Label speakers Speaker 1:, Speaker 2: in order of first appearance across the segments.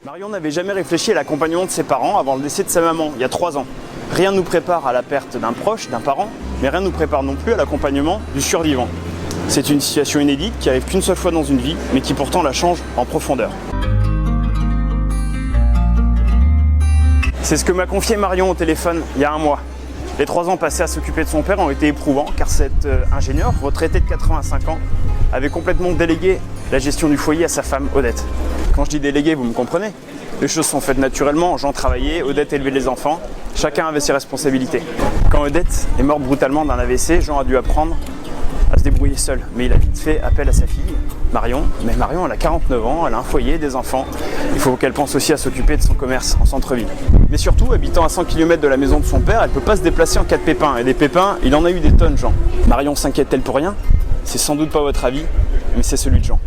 Speaker 1: Marion n'avait jamais réfléchi à l'accompagnement de ses parents avant le décès de sa maman, il y a 3 ans. Rien ne nous prépare à la perte d'un proche, d'un parent, mais rien ne nous prépare non plus à l'accompagnement du survivant. C'est une situation inédite qui arrive qu'une seule fois dans une vie, mais qui pourtant la change en profondeur. C'est ce que m'a confié Marion au téléphone il y a un mois. Les 3 ans passés à s'occuper de son père ont été éprouvants, car cet ingénieur, retraité de 85 ans, avait complètement délégué la gestion du foyer à sa femme Odette. Quand je dis délégué, vous me comprenez? Les choses sont faites naturellement, Jean travaillait, Odette élevait les enfants, chacun avait ses responsabilités. Quand Odette est morte brutalement d'un AVC, Jean a dû apprendre à se débrouiller seul. Mais il a vite fait appel à sa fille, Marion. Mais Marion, elle a 49 ans, elle a un foyer, des enfants. Il faut qu'elle pense aussi à s'occuper de son commerce en centre-ville. Mais surtout, habitant à 100 km de la maison de son père, elle ne peut pas se déplacer en cas de pépins. Et des pépins, il en a eu des tonnes, Jean. Marion s'inquiète-t-elle pour rien? C'est sans doute pas votre avis, mais c'est celui de Jean.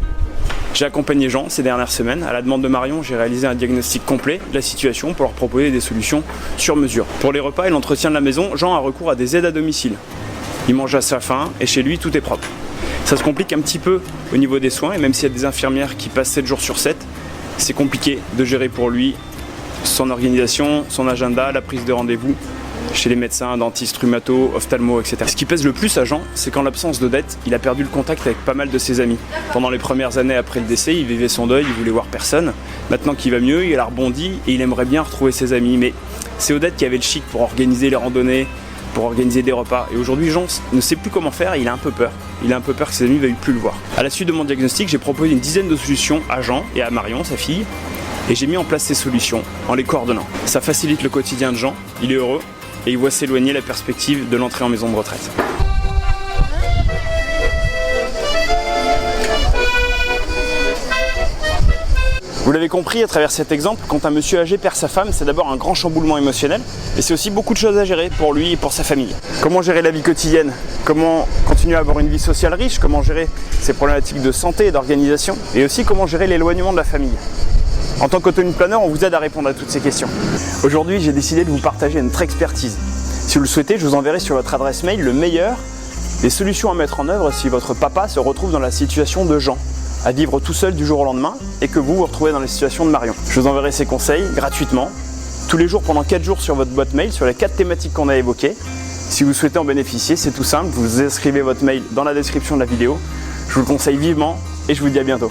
Speaker 1: J'ai accompagné Jean ces dernières semaines. À la demande de Marion, j'ai réalisé un diagnostic complet de la situation pour leur proposer des solutions sur mesure. Pour les repas et l'entretien de la maison, Jean a recours à des aides à domicile. Il mange à sa faim et chez lui, tout est propre. Ça se complique un petit peu au niveau des soins et même s'il y a des infirmières qui passent 7 jours sur 7, c'est compliqué de gérer pour lui son organisation, son agenda, la prise de rendez-vous chez les médecins, dentistes, rhumato, ophtalmo, etc. Ce qui pèse le plus à Jean, c'est qu'en l'absence d'Odette, il a perdu le contact avec pas mal de ses amis. Pendant les premières années après le décès, il vivait son deuil, il voulait voir personne. Maintenant qu'il va mieux, il a rebondi et il aimerait bien retrouver ses amis. Mais c'est Odette qui avait le chic pour organiser les randonnées, pour organiser des repas. Et aujourd'hui, Jean ne sait plus comment faire et il a un peu peur. Il a un peu peur que ses amis ne veuillent plus le voir. À la suite de mon diagnostic, j'ai proposé une dizaine de solutions à Jean et à Marion, sa fille. Et j'ai mis en place ces solutions en les coordonnant. Ça facilite le quotidien de Jean, il est heureux. Et il voit s'éloigner la perspective de l'entrée en maison de retraite. Vous l'avez compris à travers cet exemple, quand un monsieur âgé perd sa femme, c'est d'abord un grand chamboulement émotionnel, et c'est aussi beaucoup de choses à gérer pour lui et pour sa famille. Comment gérer la vie quotidienne? Comment continuer à avoir une vie sociale riche? Comment gérer ses problématiques de santé et d'organisation? Et aussi comment gérer l'éloignement de la famille? En tant qu'autonome-planeur, on vous aide à répondre à toutes ces questions. Aujourd'hui, j'ai décidé de vous partager notre expertise. Si vous le souhaitez, je vous enverrai sur votre adresse mail le meilleur des solutions à mettre en œuvre si votre papa se retrouve dans la situation de Jean, à vivre tout seul du jour au lendemain et que vous vous retrouvez dans la situation de Marion. Je vous enverrai ces conseils gratuitement, tous les jours pendant 4 jours sur votre boîte mail, sur les 4 thématiques qu'on a évoquées. Si vous souhaitez en bénéficier, c'est tout simple, vous inscrivez votre mail dans la description de la vidéo. Je vous le conseille vivement et je vous dis à bientôt.